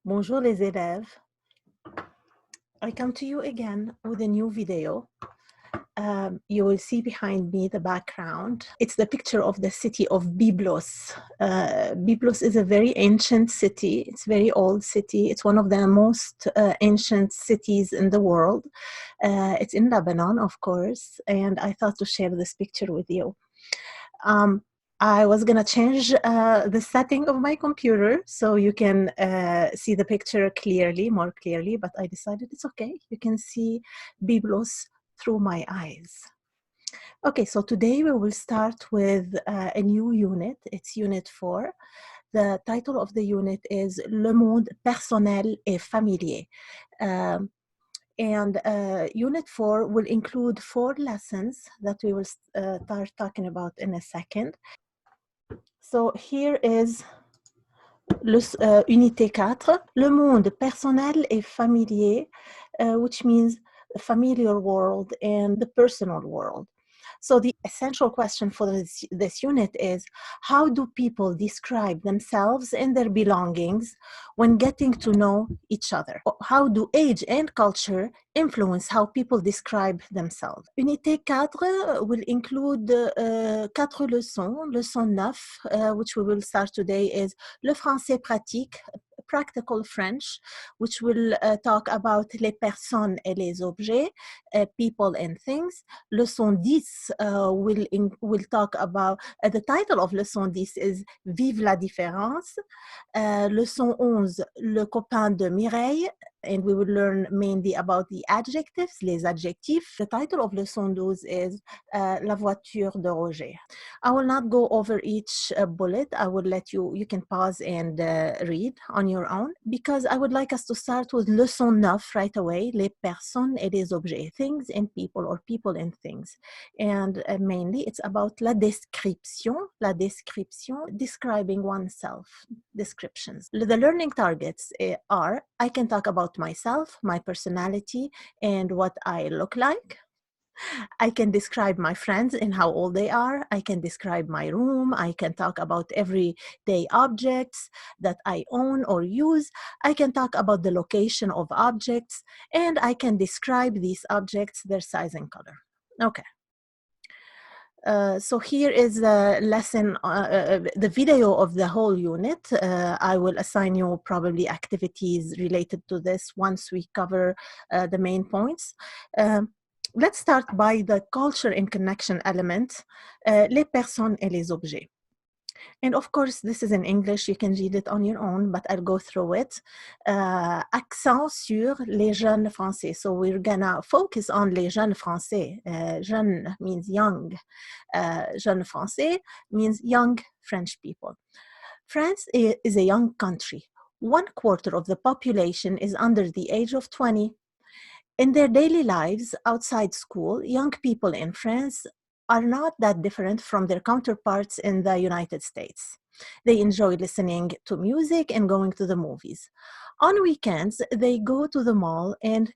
Bonjour les élèves. I come to you again with a new video. You will see behind me the background. It's the picture of the city of Byblos. Byblos is a very ancient city. It's a very old city. It's one of the most ancient cities in the world. It's in Lebanon, of course, and I thought to share this picture with you. I was gonna change the setting of my computer so you can see the picture more clearly, but I decided it's okay. You can see Byblos through my eyes. Okay, so today we will start with a new unit. It's Unit 4. The title of the unit is Le monde personnel et familier. And Unit 4 will include 4 lessons that we will start talking about in a second. So here is Unité 4, le monde personnel et familier, which means the familiar world and the personal world. So the essential question for this unit is, how do people describe themselves and their belongings when getting to know each other? How do age and culture influence how people describe themselves? Unité 4 will include 4 leçons. Leçon 9, which we will start today, is le français pratique, practical French, which will talk about les personnes et les objets, people and things. Leçon 10 will talk about, the title of leçon 10 is Vive la différence. Leçon 11, le copain de Mireille, and we will learn mainly about the adjectives, les adjectifs. The title of leçon 12 is La voiture de Roger. I will not go over each bullet. I will let you can pause and read on your own, because I would like us to start with leçon 9 right away, les personnes et les objets, things and people, or people and things. And mainly it's about la description, describing oneself, descriptions. The learning targets are, I can talk about myself, my personality, and what I look like. I can describe my friends and how old they are. I can describe my room. I can talk about everyday objects that I own or use. I can talk about the location of objects, and I can describe these objects, their size and color. Okay. So here is the lesson, the video of the whole unit. I will assign you probably activities related to this once we cover the main points. Let's start by the culture and connection element, les personnes et les objets. And of course, this is in English. You can read it on your own, but I'll go through it. Accent sur les jeunes français. So we're gonna focus on les jeunes français. Jeune means young. Jeunes français means young French people. France is a young country. 1/4 of the population is under the age of 20. In their daily lives outside school, young people in France are not that different from their counterparts in the United States. They enjoy listening to music and going to the movies. On weekends, they go to the mall and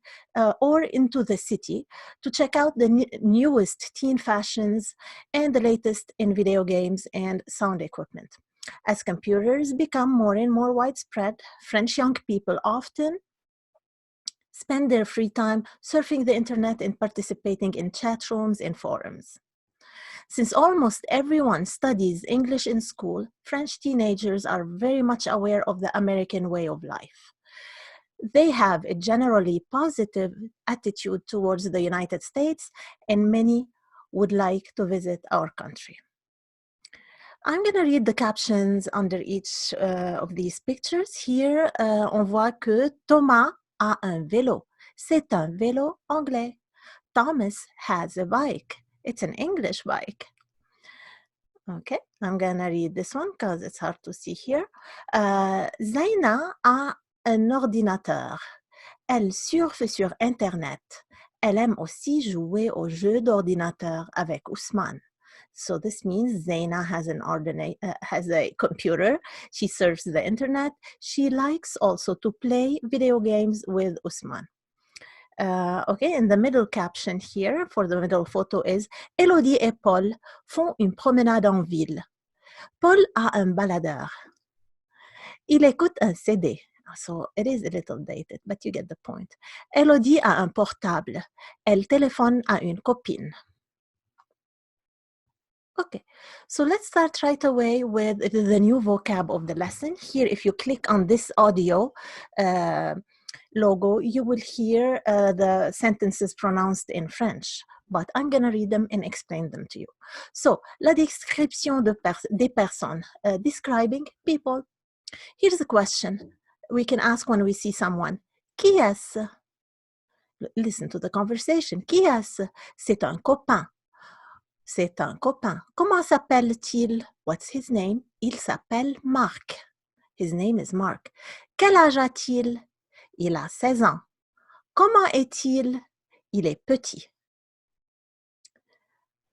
or into the city to check out the newest teen fashions and the latest in video games and sound equipment. As computers become more and more widespread, French young people often spend their free time surfing the internet and participating in chat rooms and forums. Since almost everyone studies English in school, French teenagers are very much aware of the American way of life. They have a generally positive attitude towards the United States, and many would like to visit our country. I'm going to read the captions under each of these pictures. Here, on voit que Thomas a un vélo. C'est un vélo anglais. Thomas has a bike. It's an English bike. Okay, I'm gonna read this one because it's hard to see here. Zaina a un ordinateur. Elle surfe sur Internet. Elle aime aussi jouer aux jeux d'ordinateur avec Ousmane. So this means Zaina has has a computer. She surfs the internet. She likes also to play video games with Ousmane. Okay, and the middle caption here for the middle photo is Elodie et Paul font une promenade en ville. Paul a un baladeur. Il écoute un CD. so it is a little dated, but you get the point. Elodie a un portable. Elle téléphone à une copine. Okay, so let's start right away with the new vocab of the lesson. Here, if you click on this audio logo, you will hear the sentences pronounced in French, but I'm going to read them and explain them to you. So, la description des personnes, describing people. Here's a question we can ask when we see someone. Qui est-ce? Listen to the conversation. Qui est-ce? C'est un copain. C'est un copain. Comment s'appelle-t-il? What's his name? Il s'appelle Marc. His name is Mark. Quel âge a-t-il? Il a 16 ans. Comment est-il? Il est petit.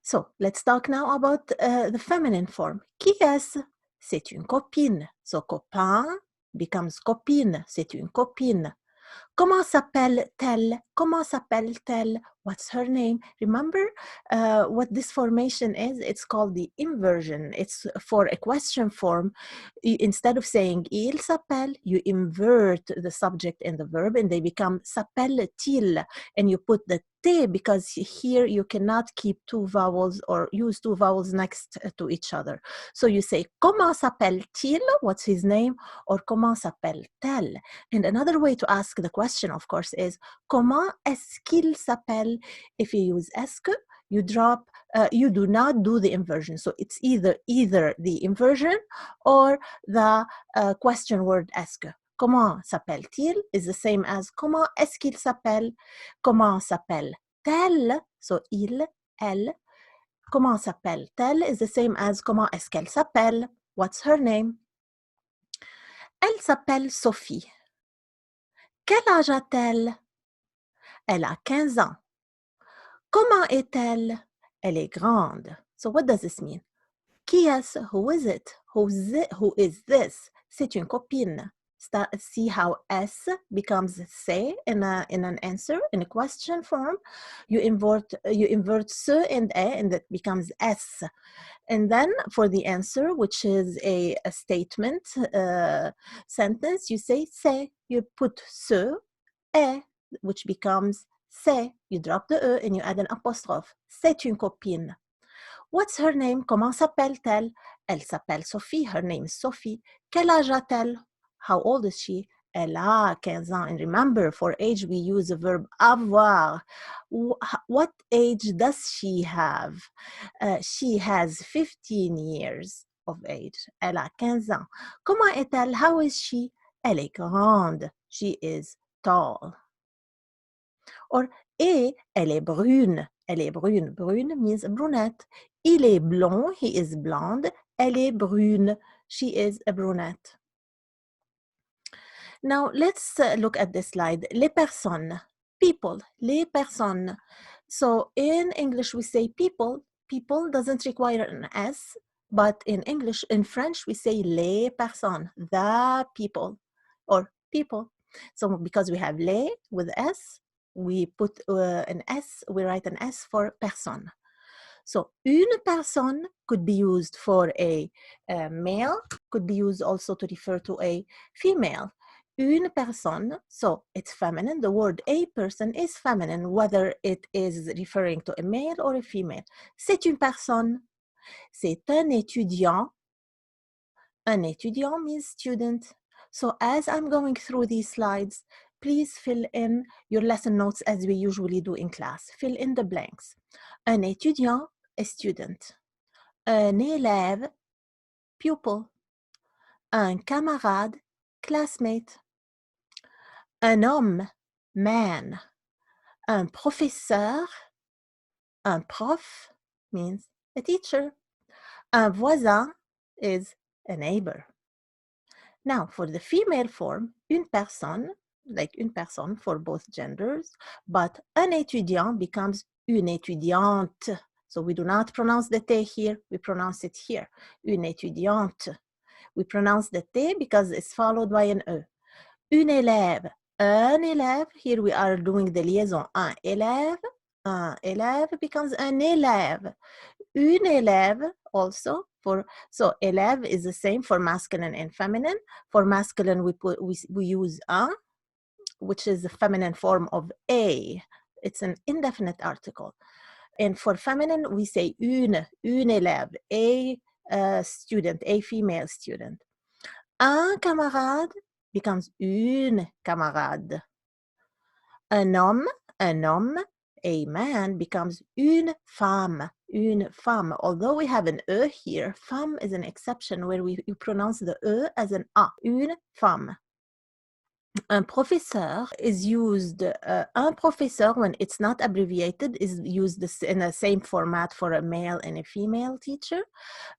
So, let's talk now about the feminine form. Qui est-ce? C'est une copine. So, copain becomes copine. C'est une copine. Comment s'appelle-t-elle? Comment s'appelle-t-elle? What's her name? Remember what this formation is? It's called the inversion. It's for a question form. Instead of saying il s'appelle, you invert the subject and the verb and they become s'appelle-t-il. And you put the T because here you cannot keep two vowels or use two vowels next to each other. So you say comment s'appelle-t-il? What's his name? Or comment s'appelle-t-elle? And another way to ask the question, of course, is comment est-ce qu'il s'appelle? If you use est-ce que, you drop, you do not do the inversion. So it's either the inversion or the question word est-ce que. Comment s'appelle-t-il is the same as comment est-ce qu'il s'appelle? Comment s'appelle-t-elle? So il, elle. Comment s'appelle-t-elle is the same as comment est-ce qu'elle s'appelle? What's her name? Elle s'appelle Sophie. Quel âge a-t-elle? Elle a 15 ans. Comment est-elle? Elle est grande. So what does this mean? Qui est-ce? Who is it? Who is this? C'est une copine. See how S becomes c'est in an answer, in a question form. You invert ce and and that becomes S. And then for the answer, which is a statement sentence, you say c'est. You put ce, est, which becomes c'est. You drop the e and you add an apostrophe. C'est une copine. What's her name? Comment s'appelle-t-elle? Elle s'appelle Sophie. Her name is Sophie. Quel âge a-t-elle? How old is she? Elle a 15 ans. And remember, for age, we use the verb avoir. What age does she have? She has 15 years of age. Elle a 15 ans. Comment est-elle? How is she? Elle est grande. She is tall. Or, et elle est brune. Elle est brune. Brune means brunette. Il est blond. He is blonde. Elle est brune. She is a brunette. Now, let's look at this slide. Les personnes. People. Les personnes. So, in English, we say people. People doesn't require an S. But in English, in French, we say les personnes. The people. Or people. So, because we have les with S, we put an S, we write an S for personne. So, une personne could be used for a male, could be used also to refer to a female. Une personne, so it's feminine. The word a person is feminine, whether it is referring to a male or a female. C'est une personne. C'est un étudiant. Un étudiant means student. So as I'm going through these slides, please fill in your lesson notes as we usually do in class. Fill in the blanks. Un étudiant, a student. Un élève, pupil. Un camarade, classmate. Un homme, man. Un professeur, un prof means a teacher. Un voisin is a neighbor. Now, for the female form, une personne, like une personne for both genders, but un étudiant becomes une étudiante. So we do not pronounce the T here, we pronounce it here. Une étudiante. We pronounce the T because it's followed by an E. Une élève. Un élève, here we are doing the liaison. Un élève becomes un élève. une élève also. So élève is the same for masculine and feminine. For masculine, we use un, which is the feminine form of a. It's an indefinite article. And for feminine, we say une élève, a student, a female student. Un camarade becomes une camarade. Un homme, a man becomes une femme. Although we have an E here, femme is an exception where we pronounce the E as an A. Une femme. Un professeur is used, un professeur, when it's not abbreviated, is used in the same format for a male and a female teacher.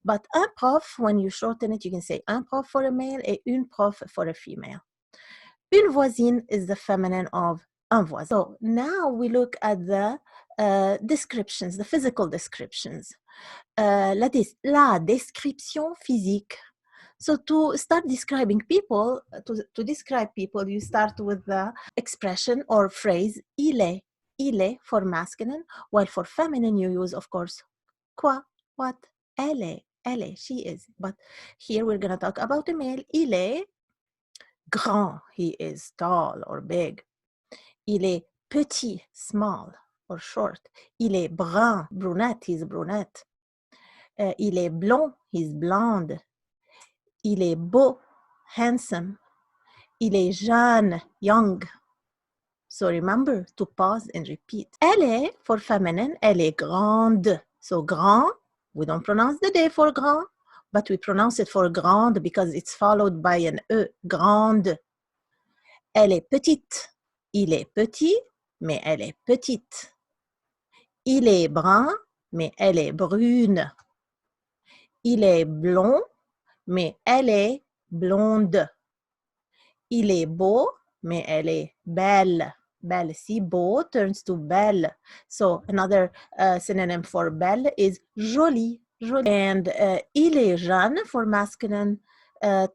But un prof, when you shorten it, you can say un prof for a male et une prof for a female. Une voisine is the feminine of un voisin. So now we look at the descriptions, the physical descriptions. La description physique. So to start describing people, to describe people, you start with the expression or phrase il est for masculine, while for feminine you use, of course, quoi, what, elle est, she is. But here we're going to talk about a male. Il est grand, he is tall or big. Il est petit, small or short. Il est brun, brunette, he's brunette. Il est blond, he's blonde. Il est beau, handsome. Il est jeune, young. So remember to pause and repeat. Elle est, for feminine, elle est grande. So grand, we don't pronounce the D for grand, but we pronounce it for grande because it's followed by an E, grande. Elle est petite. Il est petit, mais elle est petite. Il est brun, mais elle est brune. Il est blond, mais elle est blonde. Il est beau, mais elle est belle. Belle. See, beau turns to belle. So another synonym for belle is jolie. And il est jeune for masculine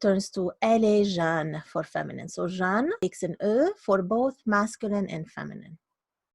turns to elle est jeune for feminine. So jeune takes an E for both masculine and feminine.